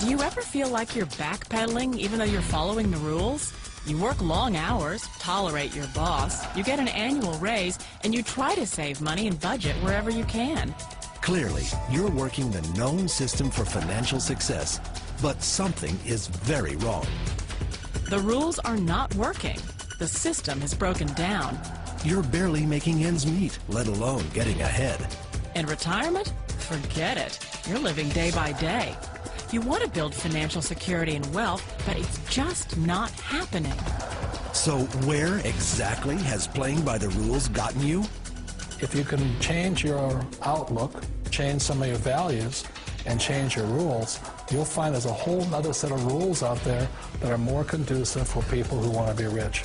Do you ever feel like you're backpedaling even though you're following the rules? You work long hours, tolerate your boss, you get an annual raise, and you try to save money and budget wherever you can. Clearly, you're working the known system for financial success, but something is very wrong. The rules are not working. The system is broken down. You're barely making ends meet, let alone getting ahead. In retirement? Forget it. You're living day by day. You want to build financial security and wealth, but it's just not happening. So where exactly has playing by the rules gotten you? If you can change your outlook, change some of your values, and change your rules, you'll find there's a whole other set of rules out there that are more conducive for people who want to be rich.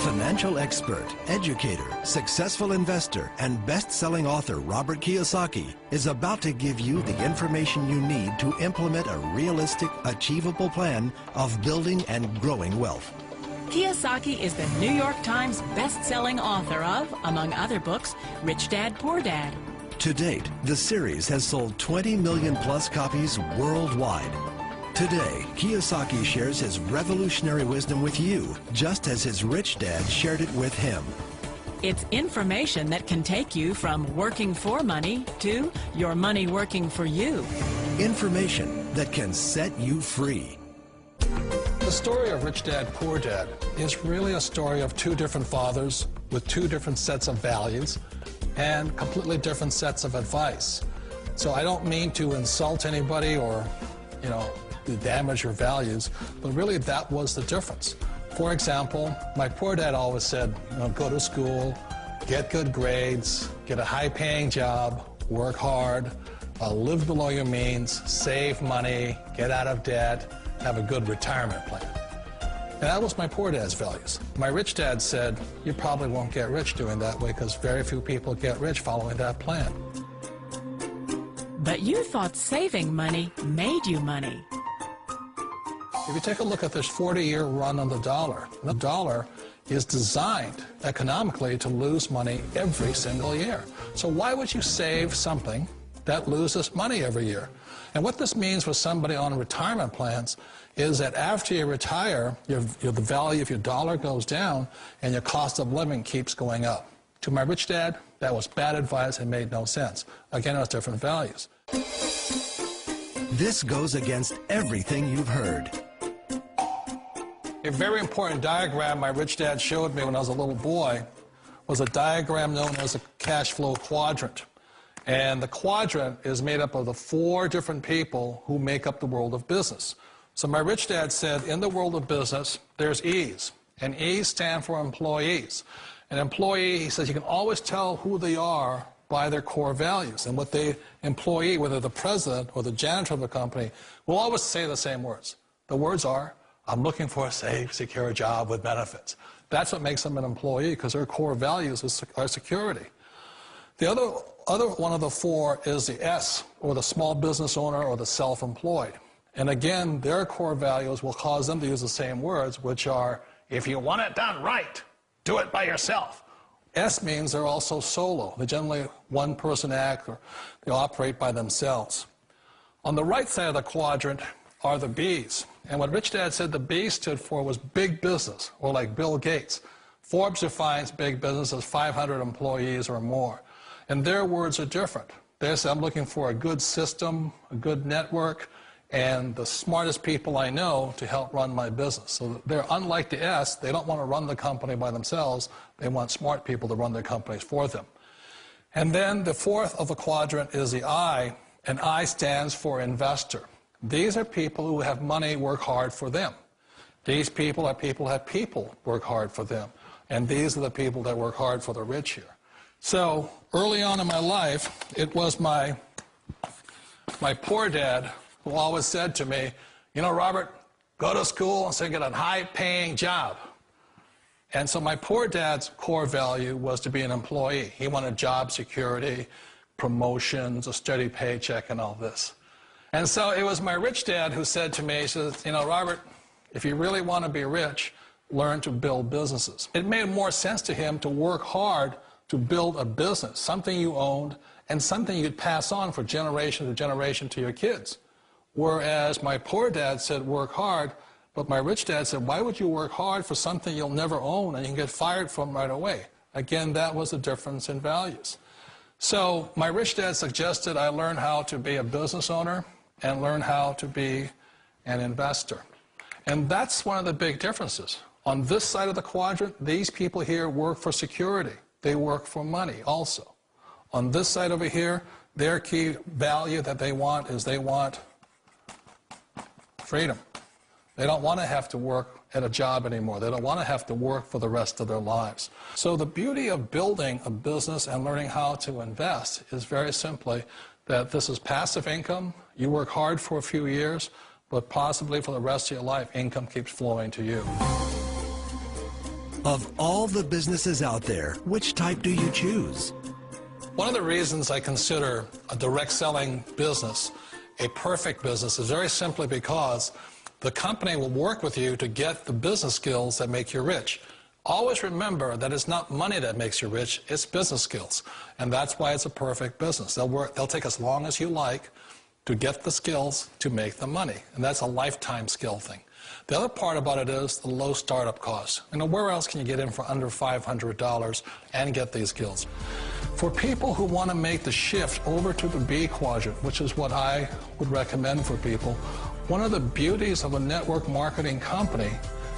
Financial expert, educator, successful investor, and best-selling author Robert Kiyosaki is about to give you the information you need to implement a realistic, achievable plan of building and growing wealth. Kiyosaki is the New York Times best-selling author of, among other books, Rich Dad, Poor Dad. To date, the series has sold 20 million plus copies worldwide. Today, Kiyosaki shares his revolutionary wisdom with you, just as his rich dad shared it with him. It's information that can take you from working for money to your money working for you. Information that can set you free. The story of Rich Dad, Poor Dad is really a story of two different fathers with two different sets of values and completely different sets of advice. So I don't mean to insult anybody or, to damage your values, but really that was the difference. For example, my poor dad always said, go to school, get good grades, get a high-paying job, work hard, live below your means, save money, get out of debt, have a good retirement plan. And that was my poor dad's values. My rich dad said, you probably won't get rich doing that way because very few people get rich following that plan. But you thought saving money made you money. If you take a look at this 40-year run on the dollar is designed economically to lose money every single year. So why would you save something that loses money every year? And what this means for somebody on retirement plans is that after you retire, the value of your dollar goes down and your cost of living keeps going up. To my rich dad, that was bad advice and made no sense. Again, it was different values. This goes against everything you've heard. A very important diagram my rich dad showed me when I was a little boy was a diagram known as a cash flow quadrant. And the quadrant is made up of the 4 different people who make up the world of business. So my rich dad said, in the world of business, there's E's. And E's stand for employees. An employee, he says, you can always tell who they are by their core values. And what the employee, whether the president or the janitor of a company, will always say the same words. The words are, I'm looking for a safe, secure job with benefits. That's what makes them an employee, because their core values are security. The other one of the 4 is the S, or the small business owner or the self-employed. And again, their core values will cause them to use the same words, which are, if you want it done right, do it by yourself. S means they're also solo. They're generally one-person act, or they operate by themselves. On the right side of the quadrant are the B's. And what Rich Dad said the B stood for was big business, or like Bill Gates. Forbes defines big business as 500 employees or more. And their words are different. They say, I'm looking for a good system, a good network, and the smartest people I know to help run my business. So they're unlike the S. They don't want to run the company by themselves. They want smart people to run their companies for them. And then the 4th of the quadrant is the I, and I stands for investor. These are people who have money work hard for them. These people are people who have people work hard for them. And these are the people that work hard for the rich here. So early on in my life, it was my poor dad who always said to me, Robert, go to school and so get a high-paying job. And so my poor dad's core value was to be an employee. He wanted job security, promotions, a steady paycheck, and all this. And so it was my rich dad who said to me, he says, Robert, if you really want to be rich, learn to build businesses. It made more sense to him to work hard to build a business, something you owned and something you'd pass on for generation to generation to your kids. Whereas my poor dad said, work hard, but my rich dad said, why would you work hard for something you'll never own and you can get fired from right away? Again, that was the difference in values. So my rich dad suggested I learn how to be a business owner and learn how to be an investor. And that's one of the big differences. On this side of the quadrant, these people here work for security. They work for money also. On this side over here, their key value that they want is they want freedom. They don't want to have to work at a job anymore. They don't want to have to work for the rest of their lives. So the beauty of building a business and learning how to invest is very simply that this is passive income. You work hard for a few years, but possibly for the rest of your life, income keeps flowing to you. Of all the businesses out there, which type do you choose? One of the reasons I consider a direct selling business a perfect business is very simply because the company will work with you to get the business skills that make you rich. Always remember that it's not money that makes you rich, it's business skills. And that's why it's a perfect business. They'll take as long as you like to get the skills to make the money. And that's a lifetime skill thing. The other part about it is the low startup cost. You know, where else can you get in for under $500 and get these skills? For people who want to make the shift over to the B quadrant, which is what I would recommend for people, one of the beauties of a network marketing company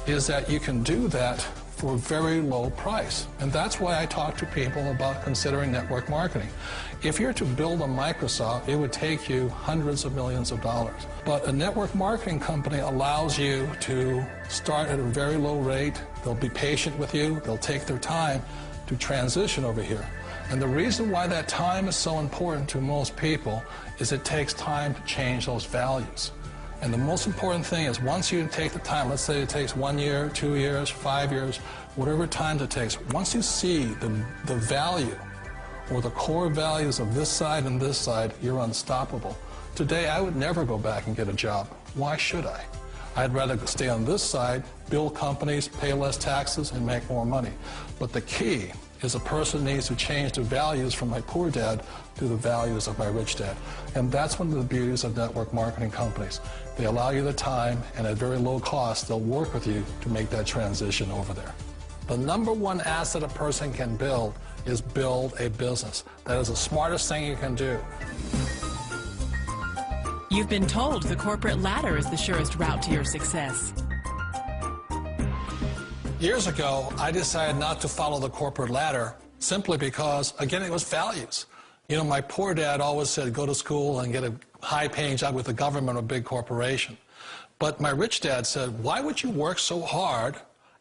is that you can do that for a very low price. And that's why I talk to people about considering network marketing. If you're to build a Microsoft, it would take you hundreds of millions of dollars. But a network marketing company allows you to start at a very low rate. They'll be patient with you. They'll take their time to transition over here. And the reason why that time is so important to most people is it takes time to change those values. And the most important thing is once you take the time, let's say it takes 1 year, 2 years, 5 years, whatever time it takes, once you see the value or the core values of this side and this side, you're unstoppable. Today, I would never go back and get a job. Why should I? I'd rather stay on this side, build companies, pay less taxes, and make more money. But the key is a person needs to change the values from my poor dad to the values of my rich dad. And that's one of the beauties of network marketing companies. They allow you the time, and at very low cost, they'll work with you to make that transition over there. The number one asset a person can build is build a business. That is the smartest thing you can do. You've been told the corporate ladder is the surest route to your success. Years ago, I decided not to follow the corporate ladder simply because, again, it was values. You know, my poor dad always said, go to school and get a high-paying job with the government or a big corporation. But my rich dad said, why would you work so hard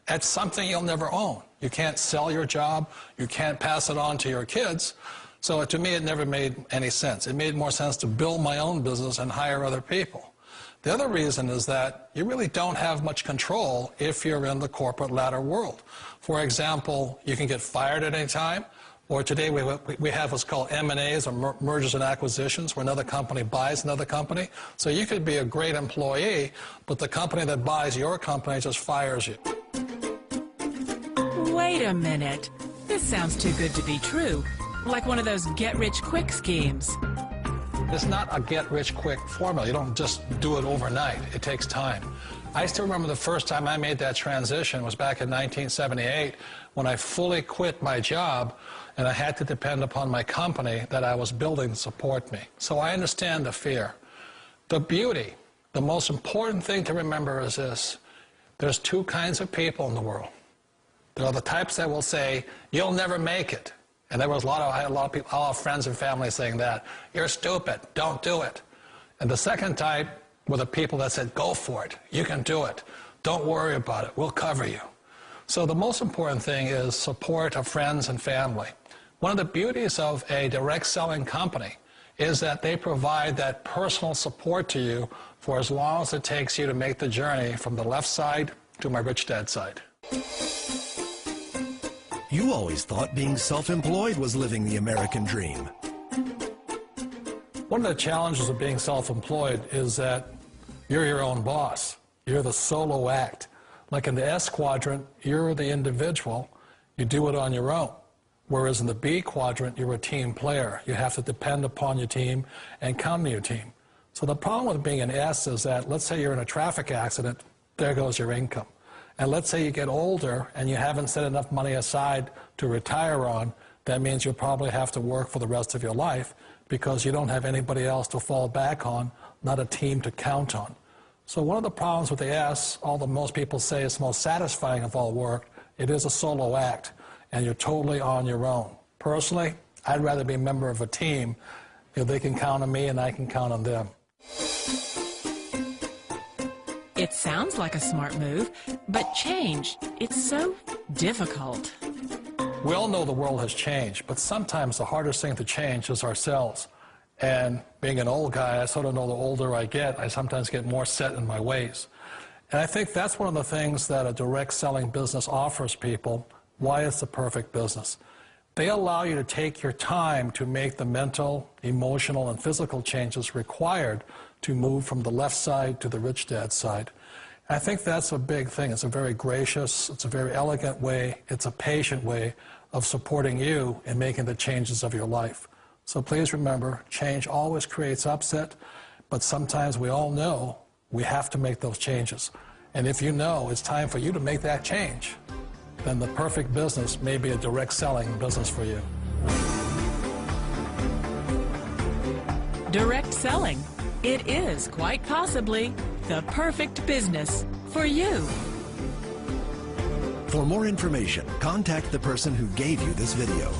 at something you'll never own? You can't sell your job. You can't pass it on to your kids. So to me, it never made any sense. It made more sense to build my own business and hire other people. The other reason is that you really don't have much control if you're in the corporate ladder world. For example, you can get fired at any time, or today we have what's called M&As, or mergers and acquisitions, where another company buys another company. So you could be a great employee, but the company that buys your company just fires you. Wait a minute. This sounds too good to be true. Like one of those get-rich-quick schemes. It's not a get-rich-quick formula. You don't just do it overnight. It takes time. I still remember the first time I made that transition was back in 1978 when I fully quit my job and I had to depend upon my company that I was building to support me. So I understand the fear. The beauty, the most important thing to remember is this. There's two kinds of people in the world. There are the types that will say, you'll never make it. And there was I had a lot of people, all our friends and family saying that. You're stupid. Don't do it. And the second type were the people that said, go for it. You can do it. Don't worry about it. We'll cover you. So the most important thing is support of friends and family. One of the beauties of a direct selling company is that they provide that personal support to you for as long as it takes you to make the journey from the left side to my rich dad side. You always thought being self-employed was living the American dream. One of the challenges of being self-employed is that you're your own boss. You're the solo act. Like in the S quadrant, you're the individual. You do it on your own. Whereas in the B quadrant, you're a team player. You have to depend upon your team and count on your team. So the problem with being an S is that, let's say you're in a traffic accident, there goes your income. And let's say you get older and you haven't set enough money aside to retire on, that means you'll probably have to work for the rest of your life because you don't have anybody else to fall back on, not a team to count on. So one of the problems with the S, although most people say it's the most satisfying of all work, it is a solo act, and you're totally on your own. Personally, I'd rather be a member of a team. They can count on me and I can count on them. It sounds like a smart move, but change, it's so difficult. We all know the world has changed, but sometimes the hardest thing to change is ourselves. And being an old guy, I sort of know the older I get, I sometimes get more set in my ways. And I think that's one of the things that a direct selling business offers people, why it's the perfect business. They allow you to take your time to make the mental, emotional, and physical changes required to move from the left side to the rich dad side. I think that's a big thing. It's a very gracious, it's a very elegant way, it's a patient way of supporting you in making the changes of your life. So please remember, change always creates upset, but sometimes we all know we have to make those changes. And if you know it's time for you to make that change, then the perfect business may be a direct selling business for you. Direct selling. It is quite possibly the perfect business for you. For more information, contact the person who gave you this video.